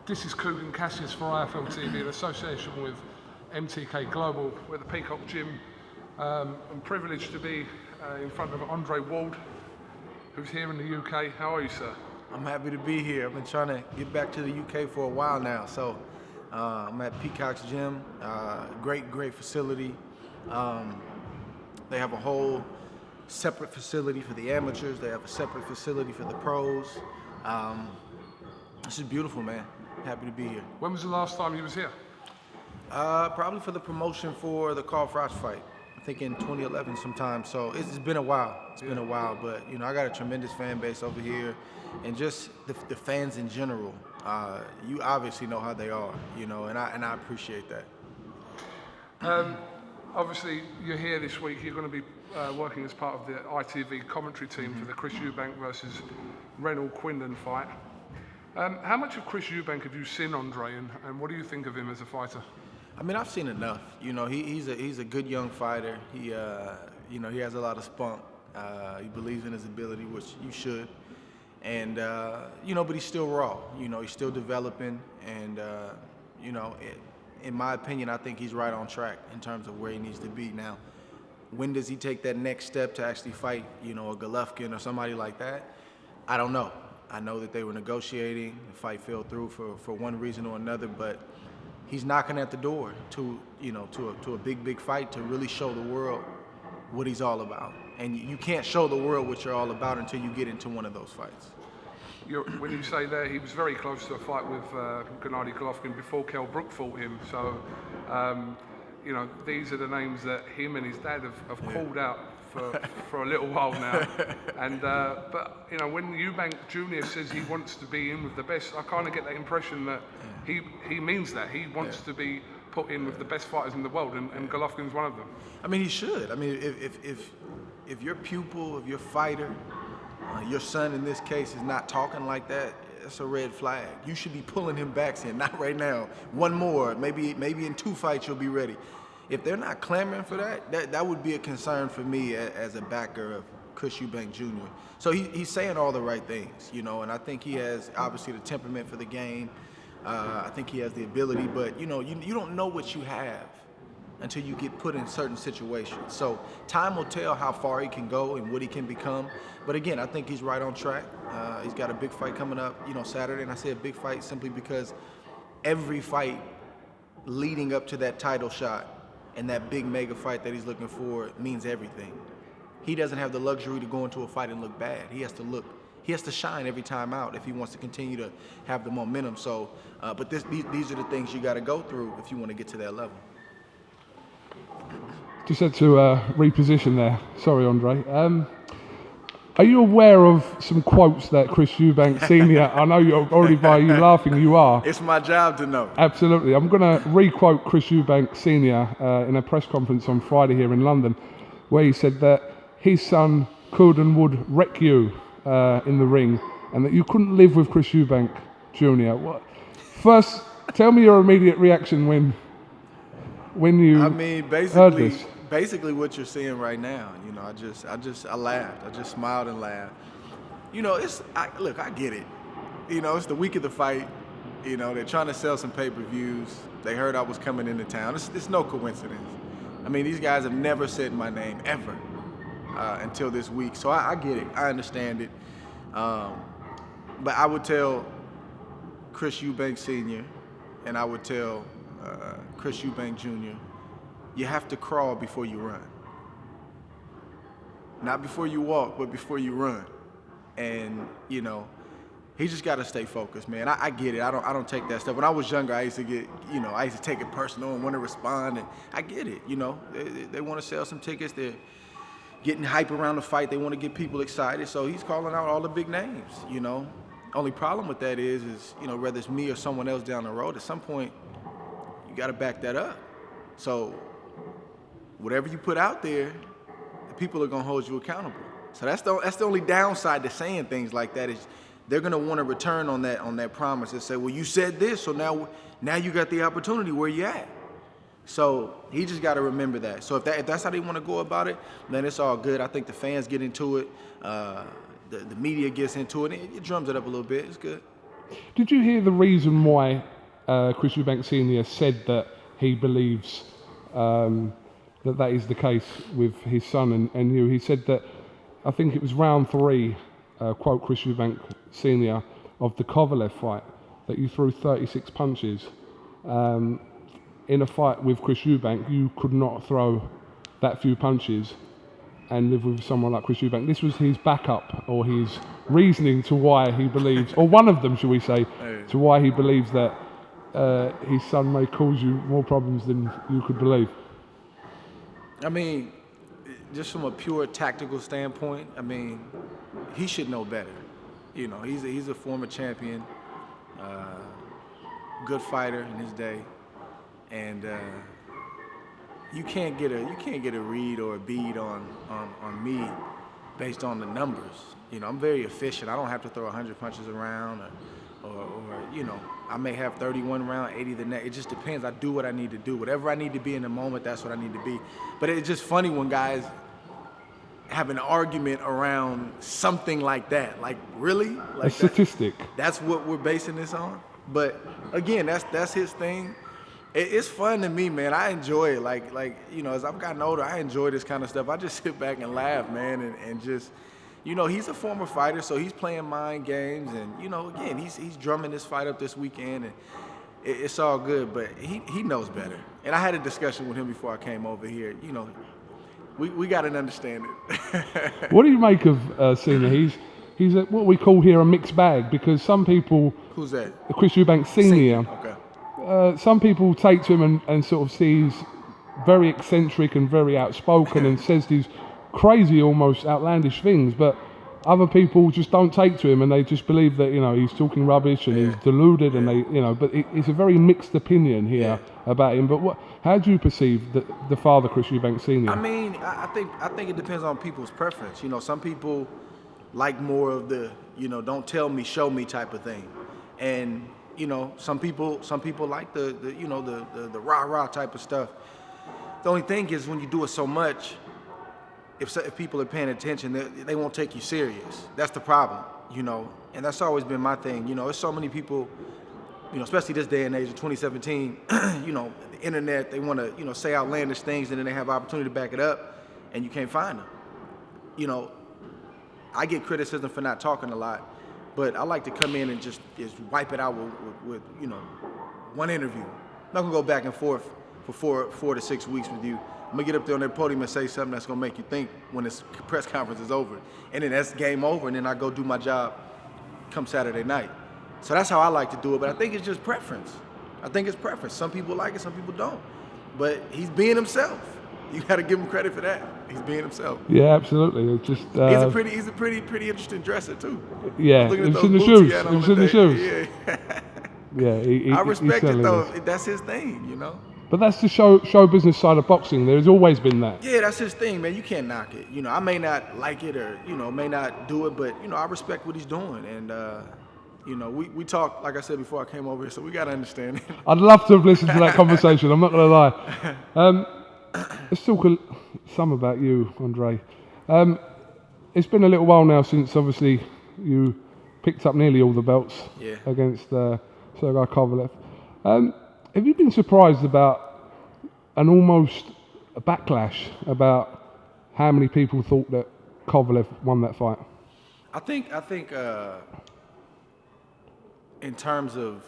This is KUGAN CASSIUS for IFL TV in association with MTK Global. We're at the Peacock Gym. I'm privileged to be in front of Andre Ward, who's here in the UK. How are you, sir? I'm happy to be here. I've been trying to get back to the UK for a while now. So I'm at Peacock's gym, great facility. They have a whole separate facility for the amateurs. They have a separate facility for the pros. This is beautiful, man. Happy to be here. When was the last time you was here? Probably for the promotion for the Carl Froch fight. I think in 2011 sometime. So it's been a while. It's been a while, but you know, I got a tremendous fan base over here, and just the fans in general. You obviously know how they are, you know, and I appreciate that. Obviously, you're here this week. You're going to be working as part of the ITV commentary team for the Chris Eubank versus Reynold Quinlan fight. How much of Chris Eubank have you seen, Andre, and what do you think of him as a fighter? I mean, I've seen enough. You know, he's a good young fighter. He you know, he has a lot of spunk. He believes in his ability, which you should. And you know, but he's still raw. You know, he's still developing, and you know, in my opinion, I think he's right on track in terms of where he needs to be now. When does he take that next step to actually fight, you know, a Golovkin or somebody like that? I don't know. I know that they were negotiating. The fight fell through for one reason or another, but he's knocking at the door to, you know, to a big fight to really show the world what he's all about. And you can't show the world what you're all about until you get into one of those fights. When you say that, he was very close to a fight with Gennady Golovkin before Kell Brook fought him. So, you know, these are the names that him and his dad have called out for a little while now. And but you know, when Eubank Jr. says he wants to be in with the best, I kind of get that impression that he means that. He wants to be put in with the best fighters in the world, and Golovkin's one of them. I mean, he should. I mean, if your pupil, if your fighter, your son in this case, is not talking like that, it's a red flag. You should be pulling him back, saying, not right now. One more, maybe in 2 fights you'll be ready. If they're not clamoring for that would be a concern for me as a backer of Chris Eubank Jr. So he's saying all the right things, you know, and I think he has obviously the temperament for the game. I think he has the ability, but you know, you don't know what you have until you get put in certain situations. So time will tell how far he can go and what he can become. But again, I think he's right on track. He's got a big fight coming up, you know, Saturday, and I say a big fight simply because every fight leading up to that title shot and that big mega fight that he's looking for means everything. He doesn't have the luxury to go into a fight and look bad. He has to shine every time out if he wants to continue to have the momentum. So, but these are the things you got to go through if you want to get to that level. Just had to reposition there. Sorry, Andre. Are you aware of some quotes that Chris Eubank Sr., I know you're already by you laughing, you are. It's my job to know. Absolutely. I'm going to re-quote Chris Eubank Sr. In a press conference on Friday here in London, where he said that his son could and would wreck you in the ring, and that you couldn't live with Chris Eubank Jr. First, tell me your immediate reaction when you heard this. Basically what you're seeing right now, you know, I laughed. I just smiled and laughed. You know, look, I get it. You know, it's the week of the fight. You know, they're trying to sell some pay-per-views. They heard I was coming into town. It's no coincidence. I mean, these guys have never said my name, ever, until this week. So I get it. I understand it. But I would tell Chris Eubank Sr. and I would tell Chris Eubank Jr., you have to crawl before you run. Not before you walk, but before you run. And, you know, he just got to stay focused, man. I get it. I don't take that stuff. When I was younger, I used to take it personal and want to respond. And I get it, you know. They want to sell some tickets. They're getting hype around the fight. They want to get people excited. So he's calling out all the big names, you know. Only problem with that is, you know, whether it's me or someone else down the road, at some point, you got to back that up. So whatever you put out there, the people are gonna hold you accountable. So that's the only downside to saying things like that, is they're gonna want to return on that promise and say, well, you said this, so now you got the opportunity, where you at? So he just got to remember that. So if that's how they want to go about it, then it's all good. I think the fans get into it, the media gets into it, and it drums it up a little bit. It's good. Did you hear the reason why Chris Eubank Sr. said that he believes that is the case with his son and you? He said that, I think it was round 3, quote Chris Eubank Sr., of the KOVALEV fight, that you threw 36 punches. In a fight with Chris Eubank, you could not throw that few punches and live with someone like Chris Eubank. This was his backup, or his reasoning to why he believes, or one of them, shall we say, to why he believes that his son may cause you more problems than you could believe. I mean, just from a pure tactical standpoint, I mean, he should know better. You know, he's a former champion, good fighter in his day, and you can't get a read or a bead on me based on the numbers. You know, I'm very efficient. I don't have to throw 100 punches around, or you know, I may have 31 round, 80 the next. It just depends. I do what I need to do. Whatever I need to be in the moment, that's what I need to be. But it's just funny when guys have an argument around something like that. Like, really? Like a statistic. That's what we're basing this on? But again, that's his thing. It's fun to me, man. I enjoy it. Like you know, as I've gotten older, I enjoy this kind of stuff. I just sit back and laugh, man, and just, you know, he's a former fighter, so he's playing mind games, and you know, again, he's drumming this fight up this weekend, and it's all good. But he knows better. And I had a discussion with him before I came over here. You know, we got to understand it. What do you make of Senior? He's what we call here a mixed bag, because some people. Who's that? Chris Eubank Senior. Okay. Some people take to him and sort of see he's very eccentric and very outspoken and says these crazy, almost outlandish things, but other people just don't take to him and they just believe that, you know, he's talking rubbish and he's deluded and they, you know, but it's a very mixed opinion here about him. But how do you perceive the father, Chris Eubank Sr.? I mean, I think it depends on people's preference. You know, some people like more of the, you know, don't tell me, show me type of thing. And you know, some people like the you know, the rah-rah type of stuff. The only thing is, when you do it so much, if people are paying attention, they won't take you serious. That's the problem, you know. And that's always been my thing. You know, there's so many people, you know, especially this day and age of 2017, you know, the internet, they want to, you know, say outlandish things and then they have opportunity to back it up and you can't find them. You know, I get criticism for not talking a lot, but I like to come in and just wipe it out with you know, one interview. I'm not gonna go back and forth for 4 to 6 weeks with you. I'm gonna get up there on that podium and say something that's gonna make you think when this press conference is over. And then that's game over, and then I go do my job come Saturday night. So that's how I like to do it, but I think it's just preference. I think it's preference. Some people like it, some people don't. But he's being himself. You gotta give him credit for that. He's being himself. Yeah, absolutely. It's just he's a pretty interesting dresser too. Yeah, it was in the shoes. It was in the shoes. Yeah, I respect it though. That's his thing, you know. But that's the show business side of boxing. There's always been that. Yeah, that's his thing, man. You can't knock it. You know, I may not like it or, you know, may not do it, but, you know, I respect what he's doing. And, you know, we talk, like I said before I came over here, so we got to understand it. I'd love to have listened to that conversation. I'm not going to lie. Let's talk some about you, Andre. It's been a little while now since, obviously, you picked up nearly all the belts against Sergei KOVALEV. Have you been surprised about an almost a backlash about how many people thought that KOVALEV won that fight? I think in terms of,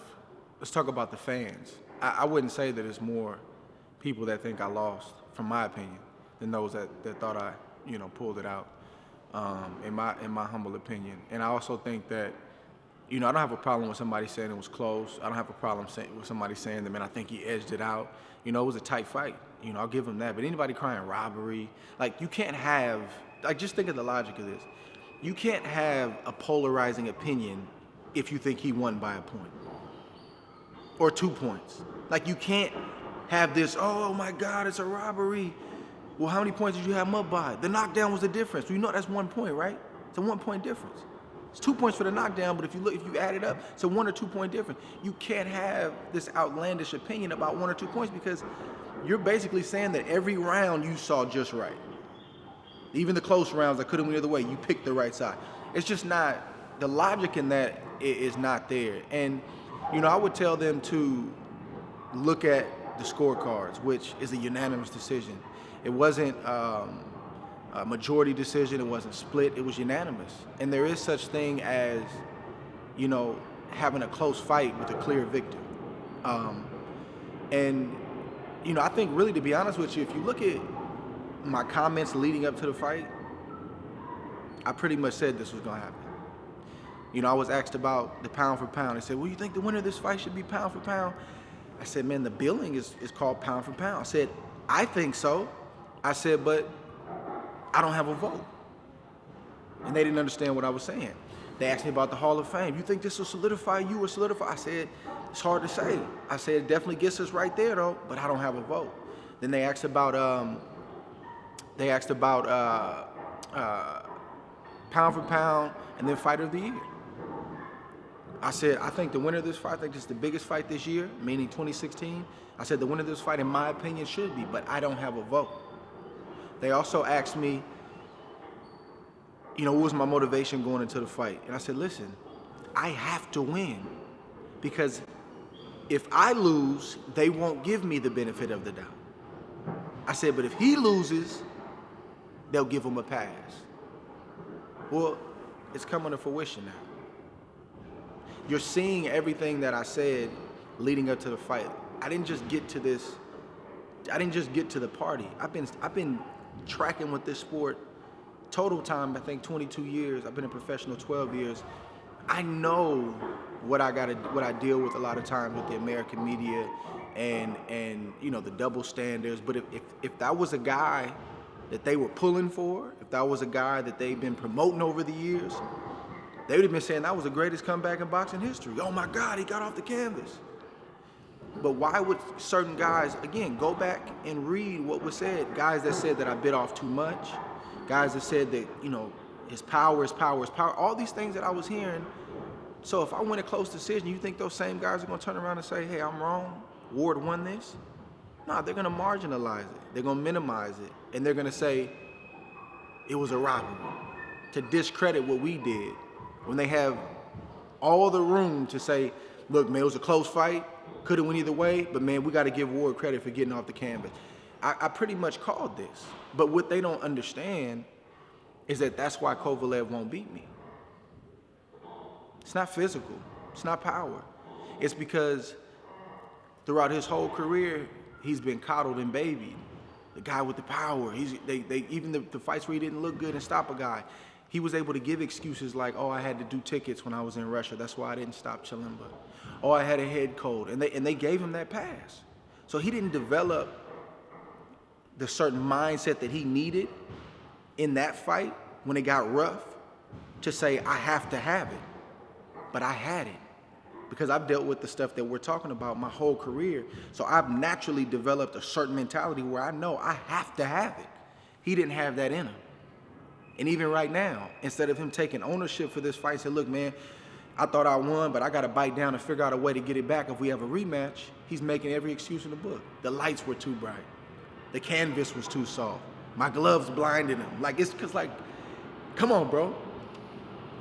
let's talk about the fans. I wouldn't say that it's more people that think I lost, from my opinion, than those that thought I, you know, pulled it out. In my humble opinion, and I also think that, you know, I don't have a problem with somebody saying it was close. I don't have a problem with somebody saying that, man, I think he edged it out. You know, it was a tight fight. You know, I'll give him that. But anybody crying robbery, like, you can't have, like, just think of the logic of this. You can't have a polarizing opinion if you think he won by a point or 2 points. Like, you can't have this, oh my God, it's a robbery. Well, how many points did you have him up by? The knockdown was the difference. Well, you know that's 1 point, right? It's a 1 point difference. It's 2 points for the knockdown, but if you add it up, it's a 1 or 2 point difference. You can't have this outlandish opinion about 1 or 2 points, because you're basically saying that every round you saw just right. Even the close rounds that could have went the other way, you picked the right side. It's just not the logic in that is not there. And, you know, I would tell them to look at the scorecards, which is a unanimous decision. It wasn't a majority decision. It wasn't split. It was unanimous. And there is such thing as, you know, having a close fight with a clear victor. And, you know, I think really, to be honest with you, if you look at my comments leading up to the fight, I pretty much said this was going to happen. You know, I was asked about the pound for pound. They said, well, you think the winner of this fight should be pound for pound? I said, man, the billing is called pound for pound. I said, I think so. I said, but I don't have a vote. And they didn't understand what I was saying. They asked me about the Hall of Fame. You think this will solidify you or solidify? I said, it's hard to say. I said, it definitely gets us right there, though, but I don't have a vote. Then they asked about pound for pound and then fighter of the year. I said, I think the winner of this fight, I think this is the biggest fight this year, meaning 2016. I said, the winner of this fight, in my opinion, should be, but I don't have a vote. They also asked me, you know, what was my motivation going into the fight? And I said, listen, I have to win, because if I lose, they won't give me the benefit of the doubt. I said, but if he loses, they'll give him a pass. Well, it's coming to fruition now. You're seeing everything that I said leading up to the fight. I didn't just get to this. I didn't just get to the party. I've been tracking with this sport total time, I think 22 years. I've been a professional 12 years. I know what I deal with a lot of times with the American media and you know, the double standards. But if that was a guy that they were pulling for, if that was a guy that they've been promoting over the years, they would have been saying that was the greatest comeback in boxing history. Oh my God, he got off the canvas. But why would certain guys, again, go back and read what was said? Guys that said that I bit off too much, guys that said that, you know, his power is power is power, all these things that I was hearing. So if I win a close decision, you think those same guys are gonna turn around and say, hey, I'm wrong, Ward won this? No, they're gonna marginalize it. They're gonna minimize it. And they're gonna say, it was a robbery, to discredit what we did, when they have all the room to say, look, man, it was a close fight, could have went either way, but man, we gotta give Ward credit for getting off the canvas. I pretty much called this. But what they don't understand is that that's why Kovalev won't beat me. It's not physical, it's not power. It's because throughout his whole career, he's been coddled and babied. The guy with the power, even the fights where he didn't look good and stop a guy, he was able to give excuses like, oh, I had to do tickets when I was in Russia, that's why I didn't stop Chilemba. Oh, I had a head cold, and they gave him that pass. So he didn't develop the certain mindset that he needed in that fight when it got rough to say, I have to have it. But I had it because I've dealt with the stuff that we're talking about my whole career. So I've naturally developed a certain mentality where I know I have to have it. He didn't have that in him. And even right now, instead of him taking ownership for this fight, he said, look, man, I thought I won, but I got to bite down and figure out a way to get it back if we have a rematch. He's making every excuse in the book. The lights were too bright. The canvas was too soft. My gloves blinded him. Like, it's because, like, come on, bro.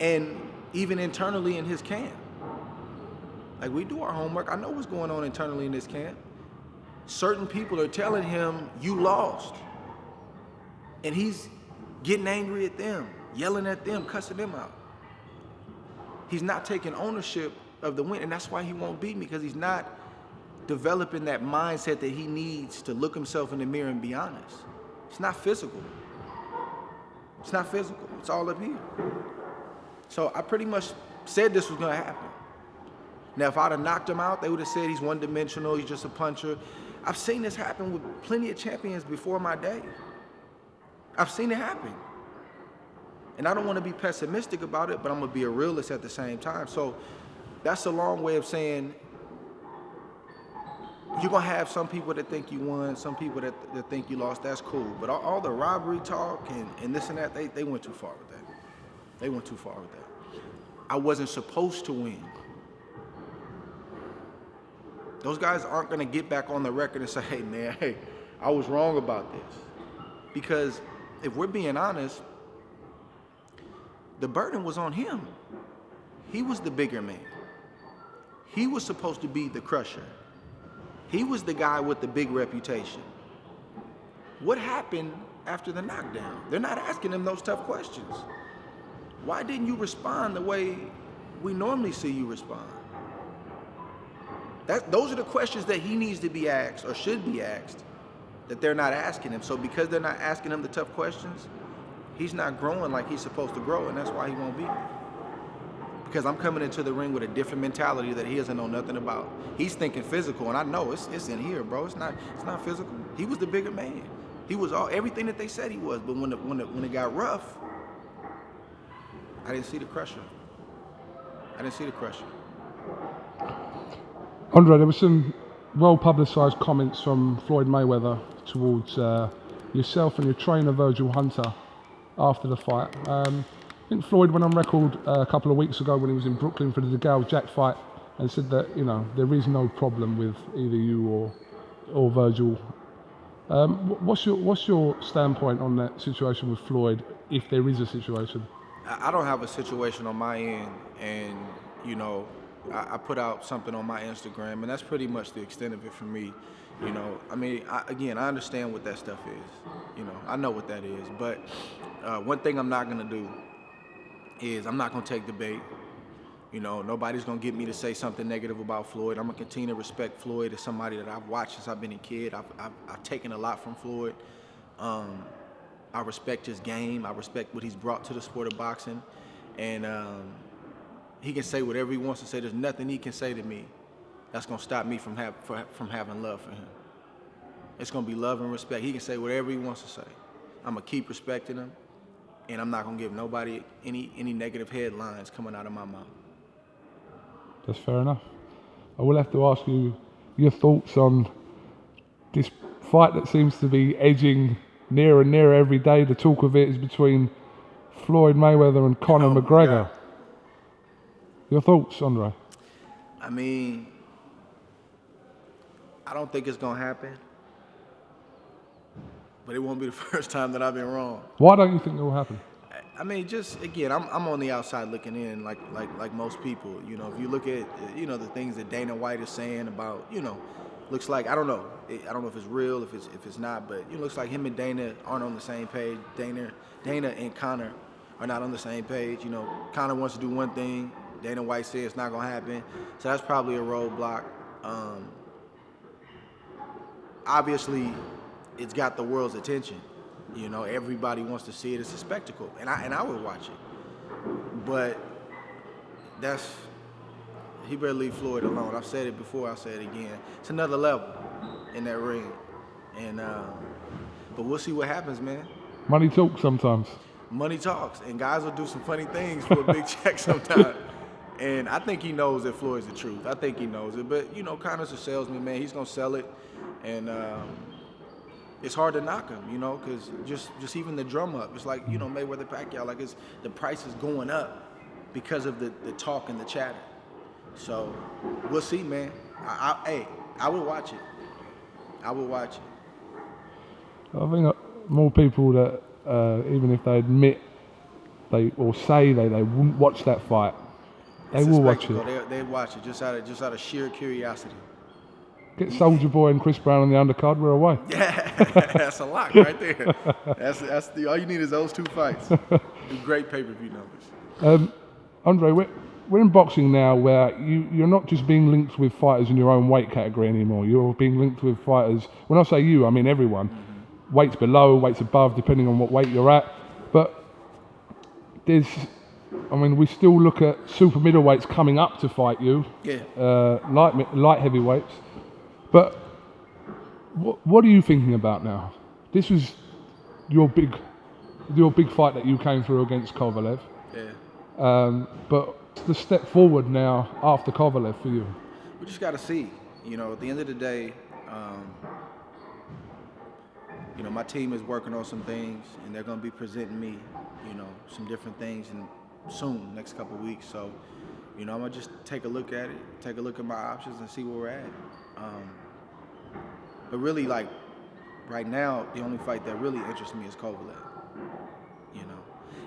And even internally in his camp, like, we do our homework. I know what's going on internally in this camp. Certain people are telling him, you lost. And he's getting angry at them, yelling at them, cussing them out. He's not taking ownership of the win, and that's why he won't beat me, because he's not developing that mindset that he needs to look himself in the mirror and be honest. It's not physical. It's not physical. It's all up here. So I pretty much said this was going to happen. Now, if I'd have knocked him out, they would have said he's one-dimensional, he's just a puncher. I've seen this happen with plenty of champions before my day. I've seen it happen. And I don't want to be pessimistic about it, but I'm going to be a realist at the same time. So that's a long way of saying you're going to have some people that think you won, some people that think you lost. That's cool. But all the robbery talk and this and that, they went too far with that. They went too far with that. I wasn't supposed to win. Those guys aren't going to get back on the record and say, hey, man, hey, I was wrong about this. Because if we're being honest, the burden was on him. He was the bigger man. He was supposed to be the crusher. He was the guy with the big reputation. What happened after the knockdown? They're not asking him those tough questions. Why didn't you respond the way we normally see you respond? Those are the questions that he needs to be asked, or should be asked, that they're not asking him. So because they're not asking him the tough questions, he's not growing like he's supposed to grow, and that's why he won't beat me. Because I'm coming into the ring with a different mentality that he doesn't know nothing about. He's thinking physical, and I know it's in here, bro. It's not physical. He was the bigger man. He was everything that they said he was. But when it got rough, I didn't see the crusher. Andre, there were some well-publicised comments from Floyd Mayweather towards yourself and your trainer Virgil Hunter after the fight. I think Floyd went on record a couple of weeks ago when he was in Brooklyn for the DeGale Jack fight and said that, you know, there is no problem with either you or Virgil. What's your standpoint on that situation with Floyd, if there is a situation? I don't have a situation on my end, and you know, I put out something on my Instagram, and that's pretty much the extent of it for me. You know, I mean, I understand what that stuff is. You know, I know what that is. But one thing I'm not gonna do is I'm not gonna take the bait. You know, nobody's gonna get me to say something negative about Floyd. I'm gonna continue to respect Floyd as somebody that I've watched since I've been a kid. I've taken a lot from Floyd. I respect his game. I respect what he's brought to the sport of boxing, and he can say whatever he wants to say. There's nothing he can say to me that's gonna stop me from having love for him. It's gonna be love and respect. He can say whatever he wants to say. I'm gonna keep respecting him, and I'm not gonna give nobody any negative headlines coming out of my mouth. That's fair enough. I will have to ask you your thoughts on this fight that seems to be edging nearer and nearer every day. The talk of it is between Floyd Mayweather and Conor McGregor. Your thoughts, Andre? I mean, I don't think it's gonna happen, but it won't be the first time that I've been wrong. Why don't you think it will happen? I mean, just again, I'm on the outside looking in, like most people. You know, if you look at the things that Dana White is saying about, looks like I don't know if it's real, if it's not, but it looks like him and Dana aren't on the same page. Dana and Conor are not on the same page. You know, Conor wants to do one thing, Dana White says it's not gonna happen, so that's probably a roadblock. Obviously, it's got the world's attention. You know, everybody wants to see it. It's a spectacle, and I would watch it. But he better leave Floyd alone. I've said it before. I'll say it again. It's another level in that ring, and but we'll see what happens, man. Money talks sometimes. Money talks, and guys will do some funny things for a big check sometimes. And I think he knows that Floyd's the truth. I think he knows it. But Conor's a salesman, man. He's gonna sell it, and it's hard to knock him, because just even the drum up. It's like, Mayweather Pacquiao, like the price is going up because of the talk and the chatter. So we'll see, man. I would watch it. I would watch it. I think more people that, even if they admit or say they wouldn't watch that fight, they will watch it. They watch it just out of sheer curiosity. Get Soulja Boy and Chris Brown on the undercard, we're away. Yeah, that's a lot right there. That's all you need is those two fights. Do great pay-per-view numbers. Andre, we're in boxing now where you're not just being linked with fighters in your own weight category anymore. You're being linked with fighters, when I say you, I mean everyone. Mm-hmm. Weights below, weights above, depending on what weight you're at. But we still look at super middleweights coming up to fight you. Yeah. Light heavyweights. But what are you thinking about now? This was your big fight that you came through against KOVALEV. Yeah. But the step forward now after KOVALEV for you? We just got to see. At the end of the day, my team is working on some things, and they're going to be presenting me, some different things soon, next couple of weeks. So, I'm going to just take a look at it, take a look at my options and see where we're at. But really, like, right now, the only fight that really interests me is KOVALEV,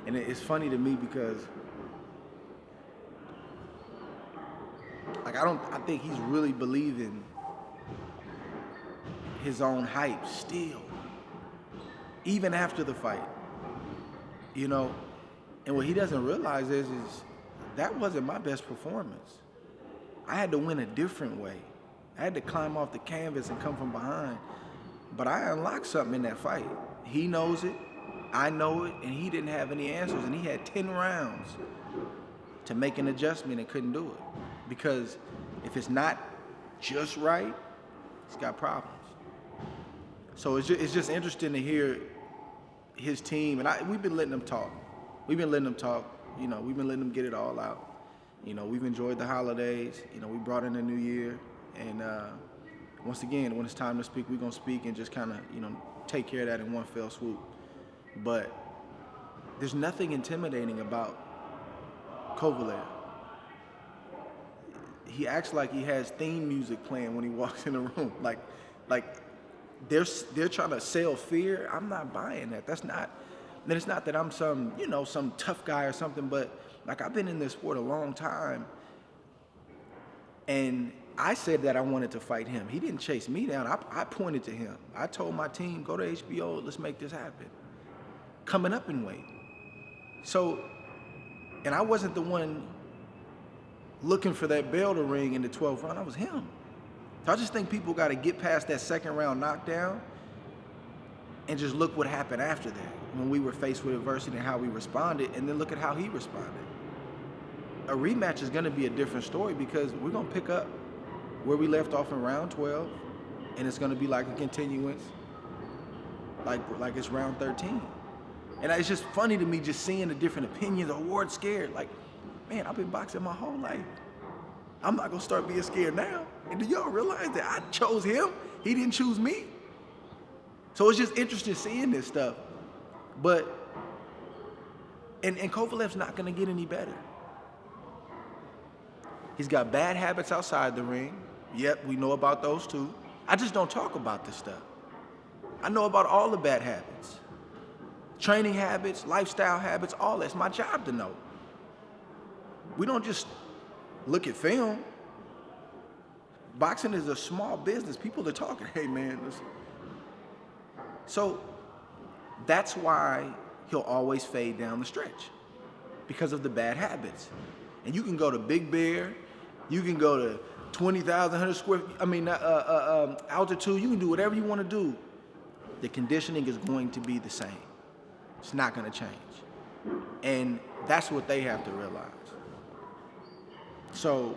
And it's funny to me because I think he's really believing his own hype still, even after the fight, you know. And what he doesn't realize is that wasn't my best performance. I had to win a different way. I had to climb off the canvas and come from behind. But I unlocked something in that fight. He knows it, I know it, and he didn't have any answers. And he had 10 rounds to make an adjustment and couldn't do it. Because if it's not just right, he's got problems. So it's just interesting to hear his team, and we've been letting them talk. We've been letting them talk. You know, we've been letting them get it all out. You know, we've enjoyed the holidays. You know, we brought in a new year, and once again, when it's time to speak, we're gonna speak and just kind of, you know, take care of that in one fell swoop. But there's nothing intimidating about KOVALEV. He acts like he has theme music playing when he walks in the room. Like they're trying to sell fear. I'm not buying that. That's not. And it's not that I'm some tough guy or something, but like I've been in this sport a long time, and I said that I wanted to fight him. He didn't chase me down. I pointed to him. I told my team, go to HBO, let's make this happen. Coming up in weight. So, and I wasn't the one looking for that bell to ring in the 12th round. I was him. So I just think people got to get past that second round knockdown and just look what happened after that, when we were faced with adversity and how we responded, and then look at how he responded. A rematch is going to be a different story because we're going to pick up where we left off in round 12, and it's going to be like a continuance, like it's round 13. And it's just funny to me just seeing the different opinions. Award scared, like, man, I've been boxing my whole life. I'm not going to start being scared now. And do y'all realize that I chose him? He didn't choose me. So it's just interesting seeing this stuff. But, and Kovalev's not going to get any better. He's got bad habits outside the ring. Yep, we know about those too. I just don't talk about this stuff. I know about all the bad habits. Training habits, lifestyle habits, all that's my job to know. We don't just look at film. Boxing is a small business. People are talking, hey man, listen. So that's why he'll always fade down the stretch, because of the bad habits. And you can go to Big Bear, you can go to 20,000, 100 square, altitude, you can do whatever you want to do. The conditioning is going to be the same. It's not going to change. And that's what they have to realize. So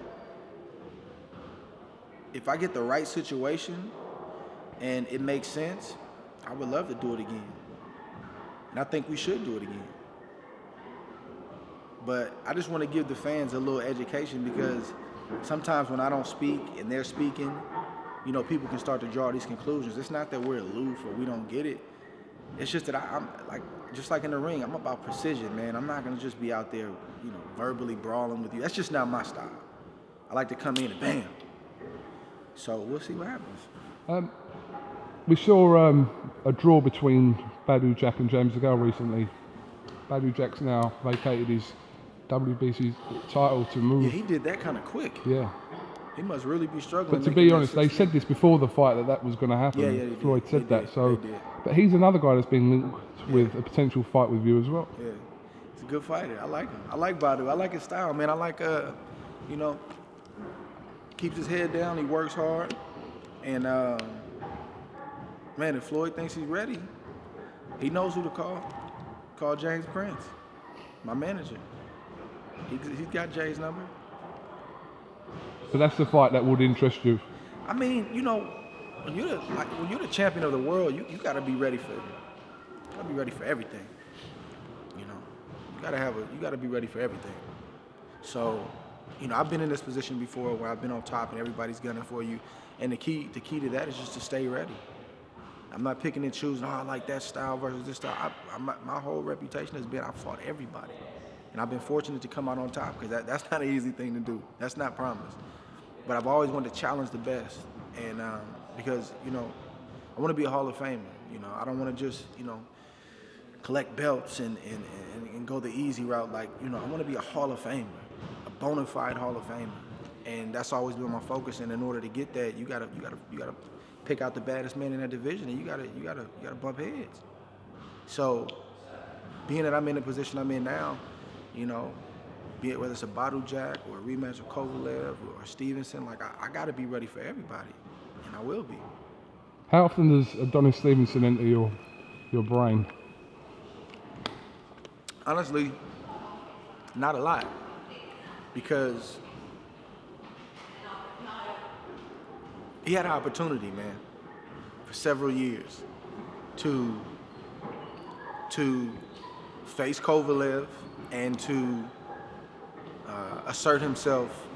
if I get the right situation and it makes sense, I would love to do it again. And I think we should do it again. But I just want to give the fans a little education, because sometimes when I don't speak and they're speaking, you know, people can start to draw these conclusions. It's not that we're aloof or we don't get it. It's just that I'm like, just like in the ring, I'm about precision, man. I'm not going to just be out there, you know, verbally brawling with you. That's just not my style. I like to come in and bam. So we'll see what happens. We saw a draw between Badou Jack and James DeGale recently. Badou Jack's now vacated his WBC title to move. Yeah, he did that kind of quick. Yeah. He must really be struggling. But to be honest, they said this before the fight that was going to happen. Yeah, Floyd said that. So, but he's another guy that's been linked with a potential fight with you as well. Yeah, he's a good fighter. I like him. I like Badou. I like his style, man. I like, you know, keeps his head down. He works hard, and man, if Floyd thinks he's ready, he knows who to call. Call James Prince, my manager. He's got Jay's number. So that's the fight that would interest you. I mean, you know, when you're the champion of the world, you got to be ready for everything. You know, you got to be ready for everything. So, you know, I've been in this position before where I've been on top and everybody's gunning for you, and the key to that is just to stay ready. I'm not picking and choosing. Oh, I like that style versus this style. My whole reputation has been I fought everybody, and I've been fortunate to come out on top, because that's not an easy thing to do. That's not promised. But I've always wanted to challenge the best, and because, you know, I want to be a Hall of Famer. You know, I don't want to just, you know, collect belts and go the easy route. Like, you know, I want to be a Hall of Famer, a bona fide Hall of Famer. and that's always been my focus. And in order to get that, you gotta pick out the baddest man in that division, and you gotta bump heads. So, being that I'm in the position I'm in now, you know, be it whether it's a Bottle Jack or a rematch of Kovalev or Stevenson, like I gotta be ready for everybody, and I will be. How often does Adonis Stevenson enter your brain? Honestly, not a lot, because he had an opportunity, man, for several years to face Kovalev and to assert himself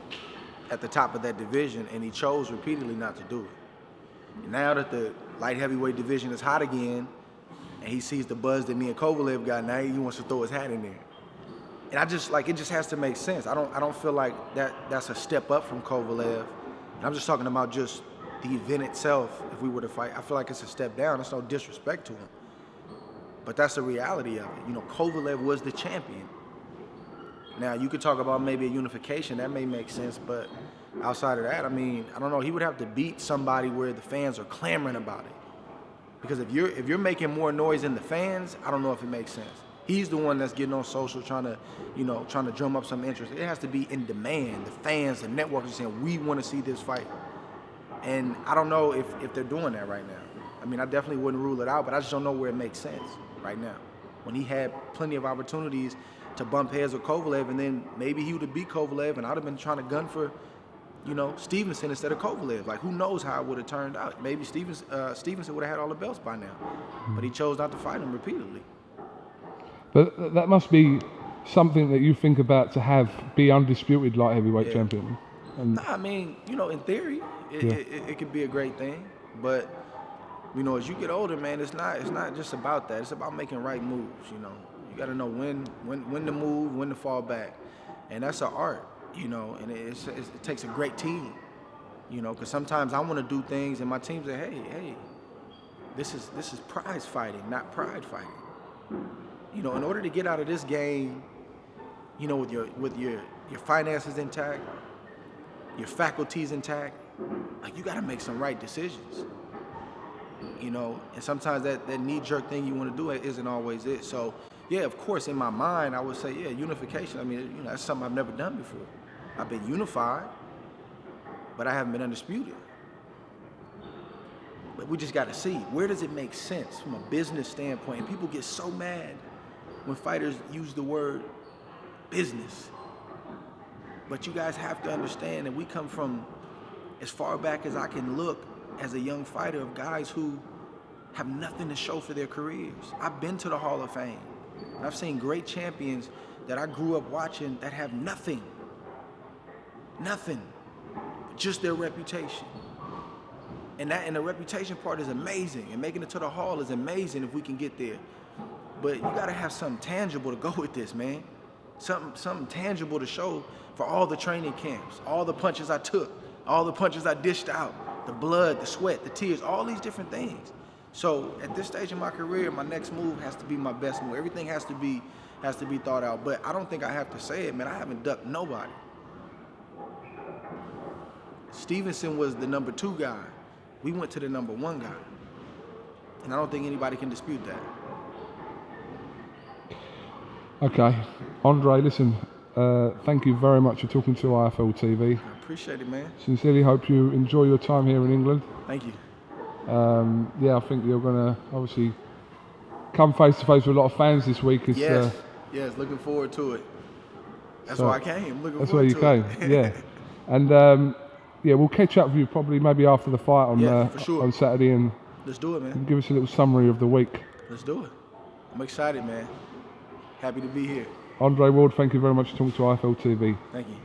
at the top of that division, and he chose repeatedly not to do it. And now that the light heavyweight division is hot again, and he sees the buzz that me and Kovalev got, now he wants to throw his hat in there. And I just, like, it just has to make sense. I don't feel like that's a step up from Kovalev. And I'm just talking about just the event itself. If we were to fight, I feel like it's a step down. There's no disrespect to him, but that's the reality of it. You know, Kovalev was the champion. Now, you could talk about maybe a unification. That may make sense, but outside of that, I mean, I don't know. He would have to beat somebody where the fans are clamoring about it. Because if you're making more noise than the fans, I don't know if it makes sense. He's the one that's getting on social, trying to drum up some interest. It has to be in demand. The fans, the networks are saying, we want to see this fight. And I don't know if they're doing that right now. I mean, I definitely wouldn't rule it out, but I just don't know where it makes sense right now. When he had plenty of opportunities to bump heads with Kovalev, and then maybe he would have beat Kovalev, and I'd have been trying to gun for, you know, Stevenson instead of Kovalev. Like, who knows how it would have turned out? Maybe Stevenson would have had all the belts by now, but he chose not to fight him repeatedly. But that must be something that you think about, to be undisputed light heavyweight champion. Nah, I mean, you know, in theory, it could be a great thing, but you know, as you get older, man, it's not just about that. It's about making right moves. You know, you got to know when to move, when to fall back, and that's an art. You know, and it takes a great team. You know, because sometimes I want to do things, and my team say, hey, this is prize fighting, not pride fighting. You know, in order to get out of this game, you know, with your finances intact, your faculties intact, like, you got to make some right decisions. You know, and sometimes that knee-jerk thing you want to do isn't always it. So, yeah, of course, in my mind, I would say, yeah, unification. I mean, you know, that's something I've never done before. I've been unified, but I haven't been undisputed. But we just got to see, where does it make sense from a business standpoint? And people get so mad when fighters use the word business. But you guys have to understand that we come from as far back as I can look as a young fighter, of guys who have nothing to show for their careers. I've been to the Hall of Fame. I've seen great champions that I grew up watching that have nothing, just their reputation. And the reputation part is amazing, and making it to the Hall is amazing if we can get there. But you gotta have something tangible to go with this, man. Something tangible to show for all the training camps, all the punches I took, all the punches I dished out, the blood, the sweat, the tears, all these different things. So at this stage in my career, my next move has to be my best move. Everything has to be thought out. But I don't think I have to say it, man. I haven't ducked nobody. Stevenson was the number 2 guy. We went to the number 1 guy. And I don't think anybody can dispute that. Okay. Andre, listen, thank you very much for talking to IFL TV. I appreciate it, man. Sincerely hope you enjoy your time here in England. Thank you. Yeah, I think you're going to obviously come face to face with a lot of fans this week. Yes, looking forward to it. That's why I came. That's why you came, yeah. And yeah, we'll catch up with you probably maybe after the fight on Saturday, and let's do it, man. Give us a little summary of the week. Let's do it. I'm excited, man. Happy to be here. Andre Ward, thank you very much for talking to IFL TV. Thank you.